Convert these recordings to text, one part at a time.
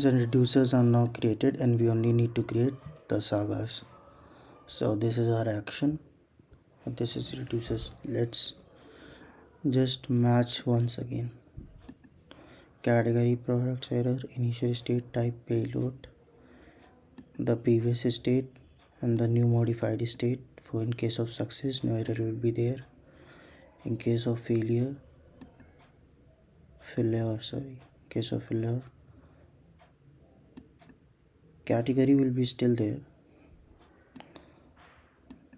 and reducers are now created, and we only need to create the sagas. So this is our action, and this is reducers. Let's just match once again. Category products error, initial state, type payload, the previous state and the new modified state. For in case of success, no error will be there. In case of failure, category will be still there,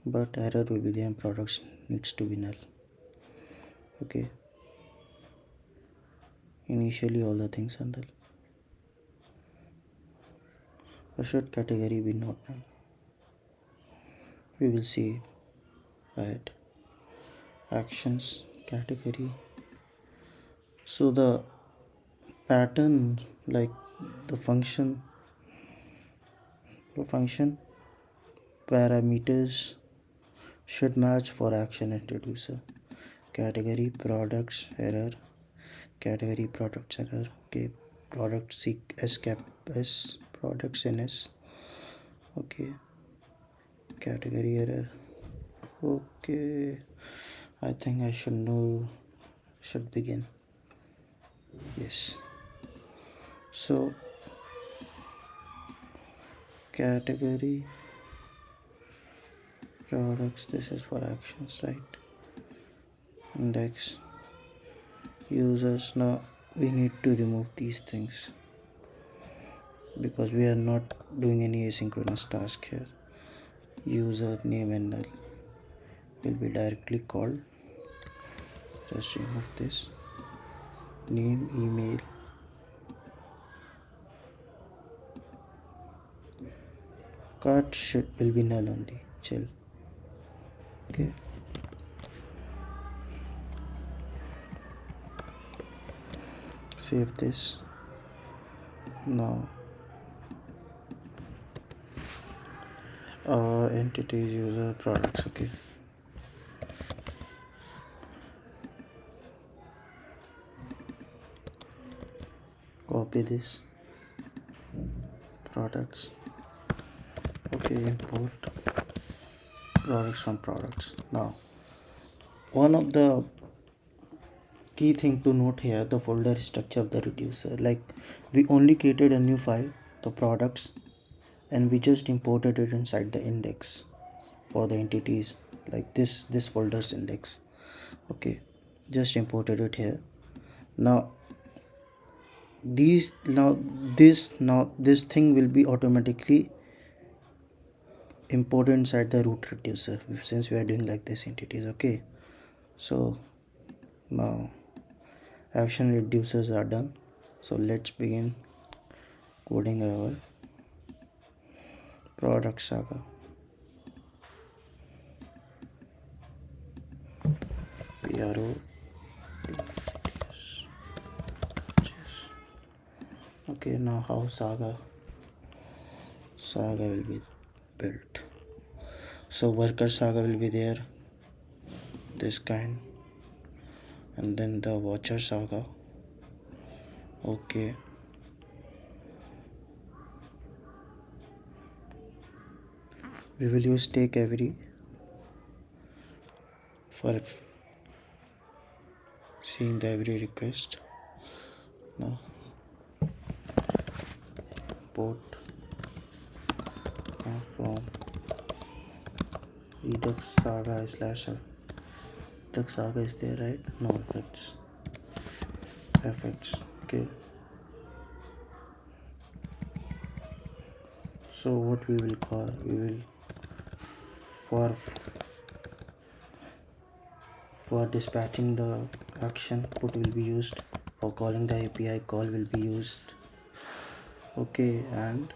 but error will be there and products needs to be null. Okay, initially all the things are null. Or should category be not null? We will see ahead. Actions category. So the pattern, like the function parameters should match for action and reducer. Category products error, category products error. Okay, product seek s cap s products in s. Okay, category error. Okay, I think I should begin. Yes. So category products, this is for actions, right? Index users. Now we need to remove these things because we are not doing any asynchronous task here. User name and null will be directly called. Just remove this. Name, email, cart will be null only. Chill. Okay. Save this. Now entities, user, products. Okay. Copy this. Products. Okay, import products from products. Now one of the key thing to note here, the folder structure of the reducer. Like we only created a new file, the products, and we just imported it inside the index for the entities, like this folder's index. Okay, just imported it here. Now this thing will be automatically imported inside the root reducer since we are doing like this entities. Okay, so now action reducers are done. So let's begin coding our product saga. PRO. Okay, now how saga will be built. So worker saga will be there, this kind, and then the watcher saga. Okay, we will use take every for seeing the every request. Now port from redux saga / redux saga is there, right? No, effects. Okay, so what we will call, for dispatching the action, put will be used. For calling the API, call will be used. Okay, and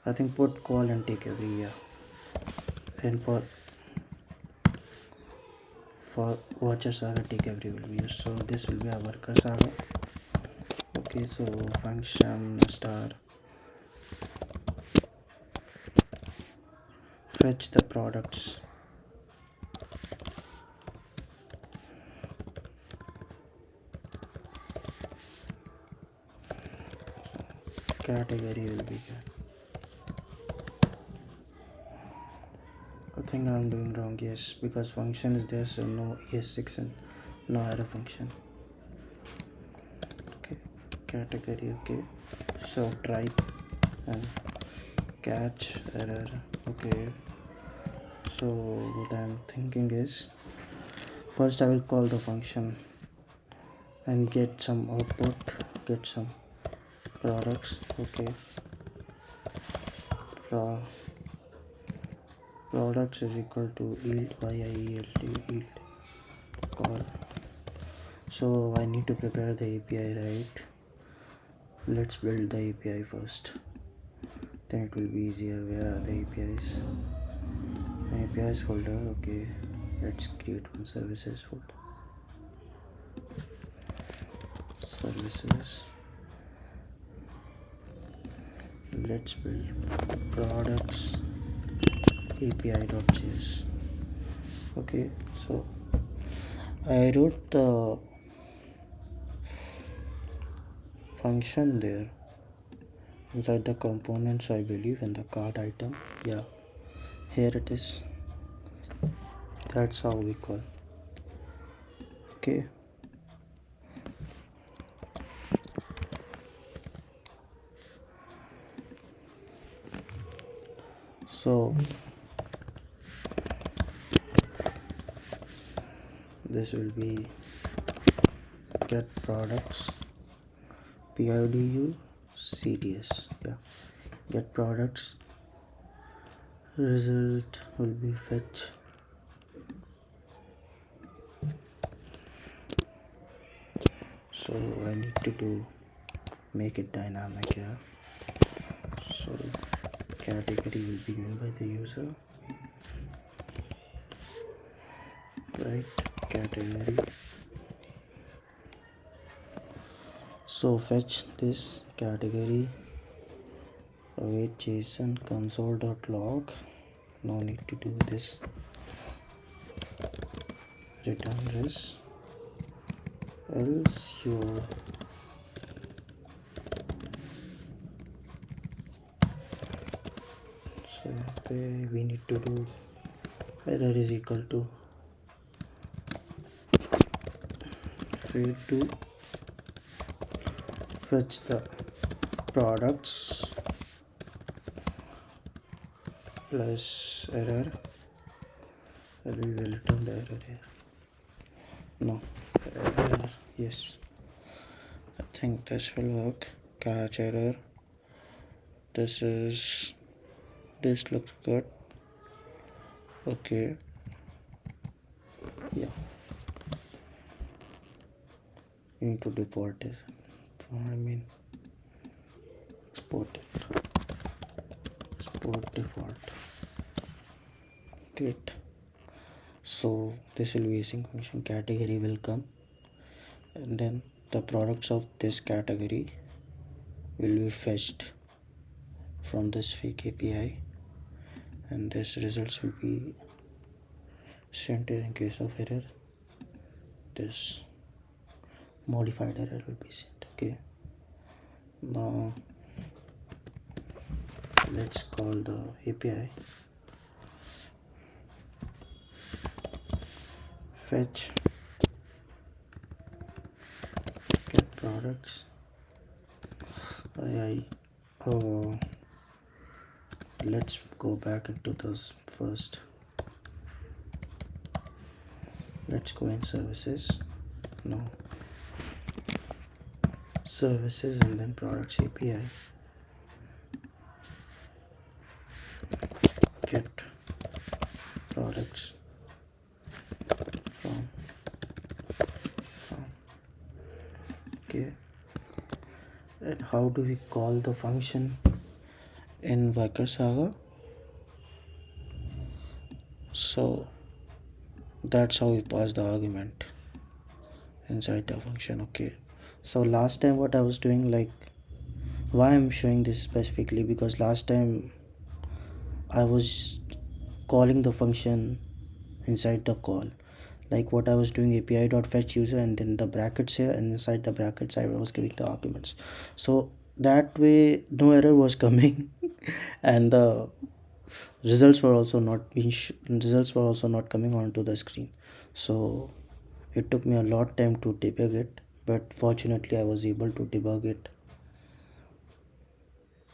I think put call and take every, yeah. And for watcher saga, take every will be used. So this will be our worker saga. Okay, so function star fetch the products. category will be here. I think I'm doing wrong. Yes, because function is there, so no ES6 and no error function. Okay, category. Okay, so try and catch error. Okay, so what I'm thinking is first I will call the function and get some output, get some products. Okay, products is equal to yield by yield call. So I need to prepare the API, right? Let's build the API first, then it will be easier. Where are the APIs? APIs folder. Okay, let's create one services folder. Services, let's build products api.js. Okay, so I wrote the function there inside the components, I believe, in the card item. Yeah, here it is. That's how we call. Okay, so this will be get products PIDU CDS. Yeah, get products. Result will be fetch. So I need to make it dynamic here. So category will be given by the user, right? Category. So fetch this category, await JSON console.log. No need to do this. Return this, else you so we need to do error is equal to fail to fetch the products plus error, and we will return the error here. No error. Yes, I think this will work. Catch error. This looks good. Okay, yeah, you need to deport it. I mean export it. Export default. Great. So this will be async function. Category will come, and then the products of this category will be fetched from this fake API, and this results will be sent in case of error. This modified error will be sent. Okay, now let's call the API. Fetch get products. Oh, let's go back into this first. Let's go in services. No, services and then products API. Get products from okay, and how do we call the function in worker saga? So that's how we pass the argument inside the function. Okay, so last time what I was doing, like, why I'm showing this specifically, because last time I was calling the function inside the call, like what I was doing, api.fetch user and then the brackets here, and inside the brackets I was giving the arguments. So that way no error was coming and the results were also not coming onto the screen. So it took me a lot time to debug it, but fortunately I was able to debug it.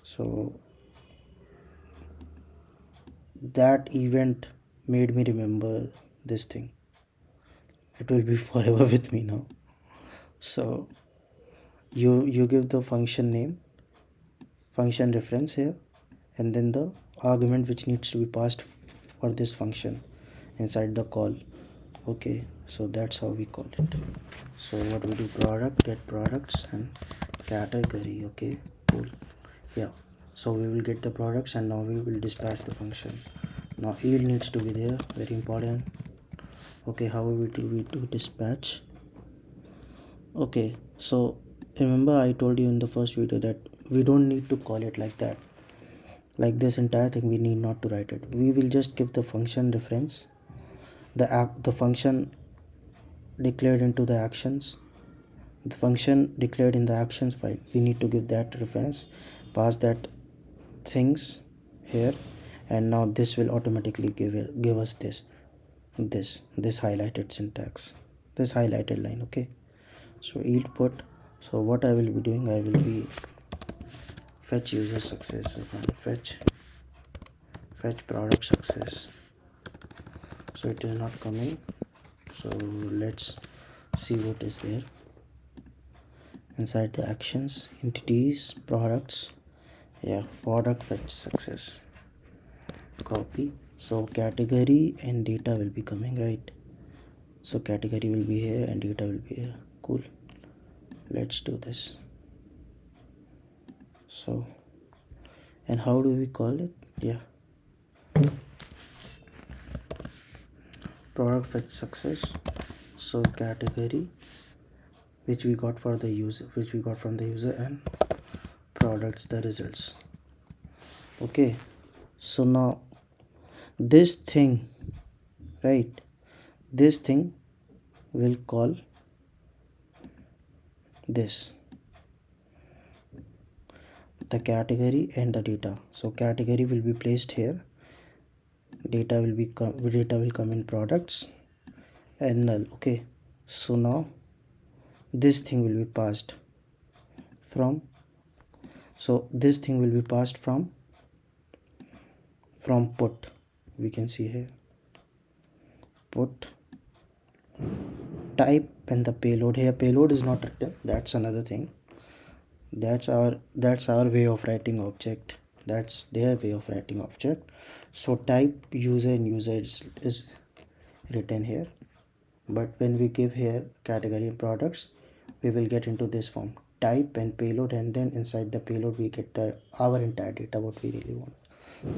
So that event made me remember this thing. It will be forever with me now. So you give the function name, function reference here, and then the argument which needs to be passed for this function inside the call. Okay, so that's how we call it. So what we do, product, get products and category. Okay, cool. Yeah, so we will get the products and now we will dispatch the function. Now yield needs to be there, very important. Okay, how we do dispatch? Okay, so remember I told you in the first video that we don't need to call it like that. Like this entire thing we need not to write it. We will just give the function reference, the function declared into the actions, the function declared in the actions file. We need to give that reference, pass that things here, and now this will automatically give us this highlighted syntax, this highlighted line. Okay, so yield put. So what I will be doing, I will be fetch user success, fetch product success. So it is not coming, so let's see what is there inside the actions, entities, products. Yeah, product fetch success, copy. So category and data will be coming, right? So category will be here and data will be here. Cool, let's do this. So, and how do we call it? Yeah, product fetch success. So category which we got for the user, which we got from the user, and products, the results. Okay, so now this thing, right, this thing will call this, the category and the data. So category will be placed here, data will come in products and null. Okay, so now this thing will be passed from, so this thing will be passed from put. We can see here put type and the payload. Here payload is not written, that's another thing. That's our way of writing object, that's their way of writing object. So type user and user is written here, but when we give here category and products, we will get into this form, type and payload, and then inside the payload we get the our entire data what we really want.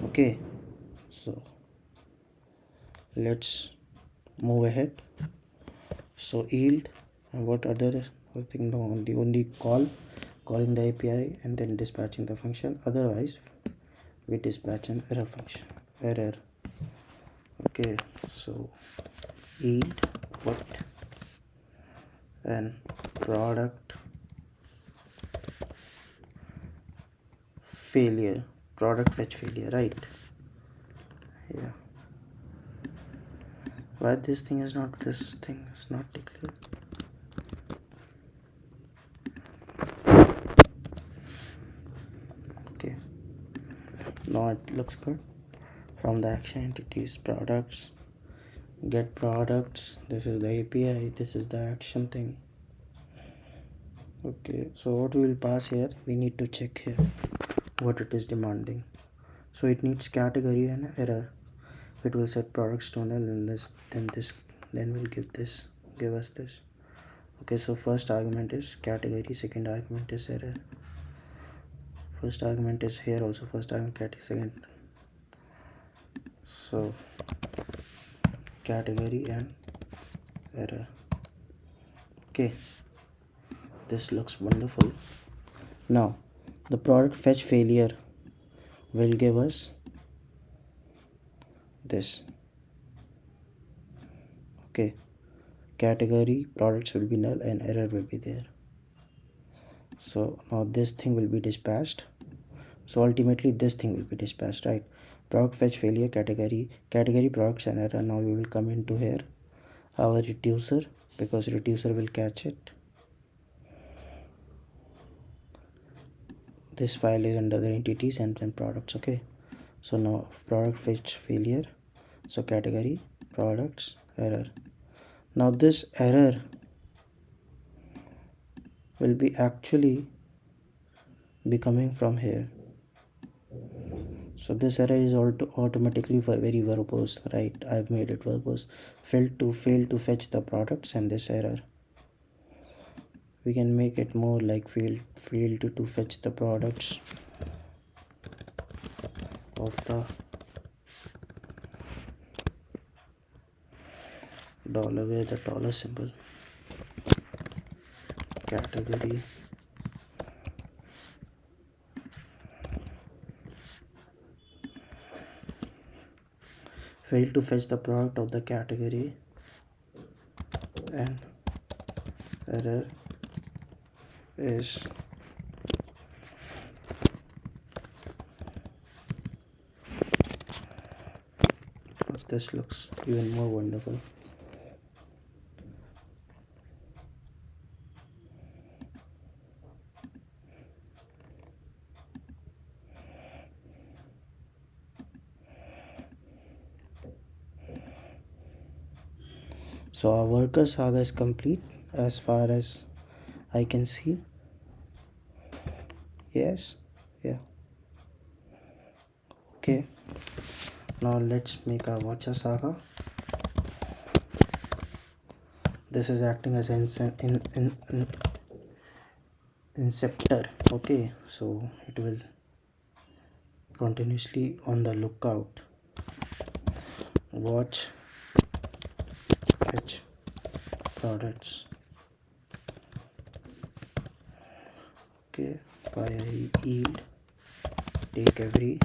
Okay, so let's move ahead. So yield and what other thing, no, the only calling the API and then dispatching the function. Otherwise we dispatch an error function, error. Okay, so yield what and product failure, product fetch failure, right? Yeah, why this thing is not declared? Okay, now it looks good. From the action entities, products, get products, this is the API, this is the action thing. Okay, so what we will pass here, we need to check here what it is demanding. So it needs category and error. It will set products to null, and then we'll give us this. Okay, so first argument is category, second argument is error. First argument is here also, first argument category, second, so category and error. Okay, this looks wonderful. Now the product fetch failure will give us this. Okay, category, products will be null and error will be there. So now this thing will be dispatched. So ultimately this thing will be dispatched, right? Product fetch failure, category products and error. Now we will come into here our reducer, because reducer will catch it. This file is under the entities and then products. Okay, so now product fetch failure, so category products error. Now this error will be actually be coming from here. So this error is automatically very verbose, right? I've made it verbose. Fail to fetch the products, and this error we can make it more like failed to fetch the products of the dollar, where the dollar symbol, category failed to fetch the product of the category, and error is this looks even more wonderful. So our worker saga is complete as far as I can see. Yes, yeah, okay. Now let's make our watcher saga. This is acting as an inceptor. Okay, so it will continuously on the lookout, watch fetch products. Okay, by yield take every,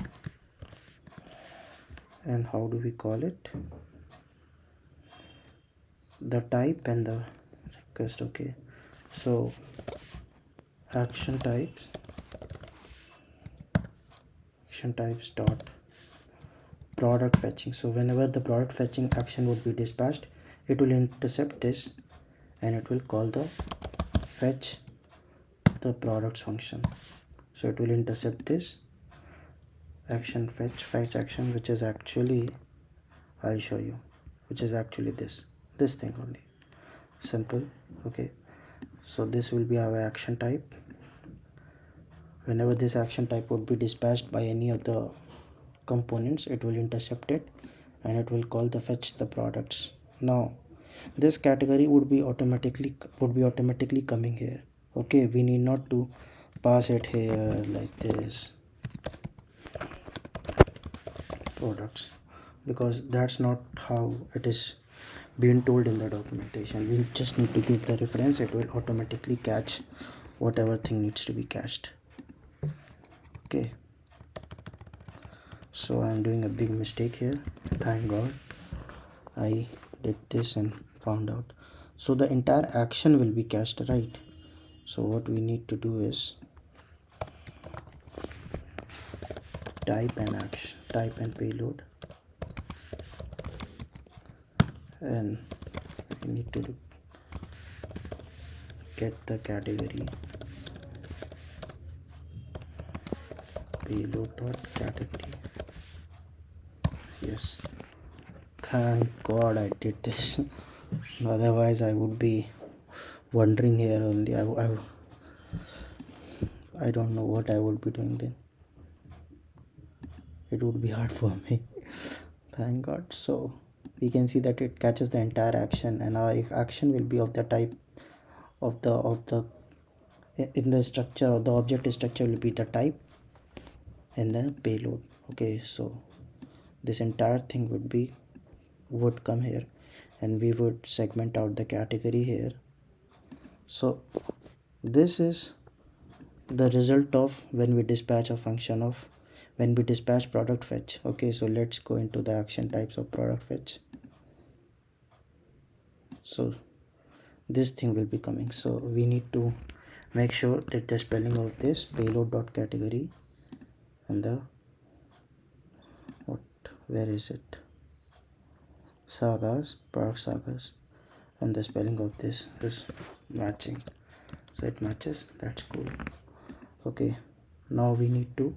and how do we call it, the type and the request. Okay, so action types dot product fetching. So whenever the product fetching action would be dispatched, it will intercept this and it will call the fetch the products function. So it will intercept this action, fetch action, which is actually, I'll show you, which is actually this thing only. Simple. Okay, so this will be our action type. Whenever this action type would be dispatched by any of the components, it will intercept it and it will call the fetch the products. Now this category would be automatically coming here. Okay, we need not to pass it here like this, products, because that's not how it is being told in the documentation. We just need to give the reference. It will automatically catch whatever thing needs to be cached. Okay, so I'm doing a big mistake here. Thank God I did this and found out. So the entire action will be cached, right? So what we need to do is type and payload, and we need to get the category payload dot category. Yes, thank God I did this. Otherwise I would be wondering here only. I don't know what I would be doing then. It would be hard for me. Thank God. So we can see that it catches the entire action, and our action will be of the type of the in the structure, or the object structure will be the type and the payload. Okay, so this entire thing would come here, and we would segment out the category here. So this is the result of when we dispatch a function of when we dispatch product fetch. Okay, so let's go into the action types of product fetch. So this thing will be coming. So we need to Make sure that the spelling of this payload dot category and the what, where is it, sagas, product sagas, and the spelling of this is matching. So it matches, that's cool. Okay, now we need to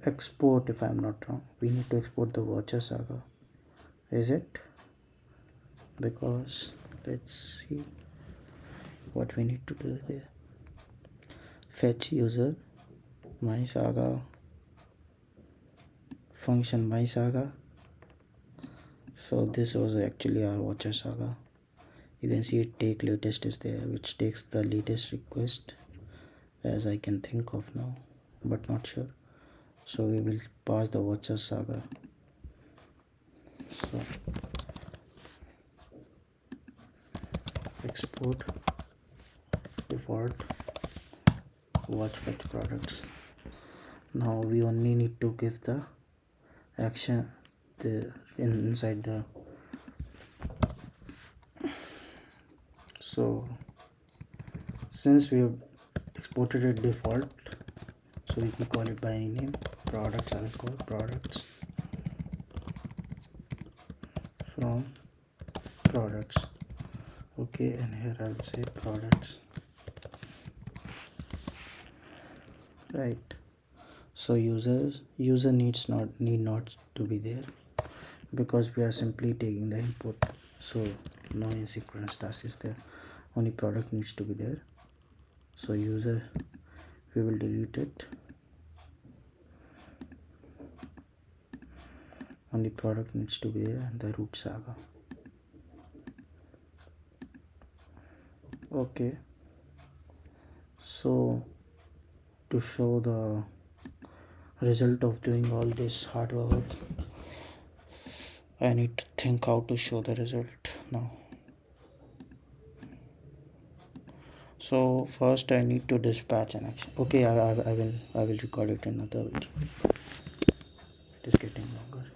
export, if I'm not wrong, we need to export the watcher saga. Is it? Because let's see what we need to do there. Fetch user my saga function my saga. So this was actually our watcher saga. You can see it take latest is there, which takes the latest request as I can think of now, but not sure. So we will pass the watcher saga. So export default watch fetch products. Now we only need to give the action inside the, so since we have exported it default, so we can call it by any name. Products, I will call products from products. Okay, and here I will say products, right? So user need not to be there because we are simply taking the input, so no asynchronous task is there, only product needs to be there. So user, we will delete it, only product needs to be there and the root saga. Okay, so to show the result of doing all this hard work, I need to think how to show the result now. So first I need to dispatch an action. Okay, I will record it in another video. It is getting longer.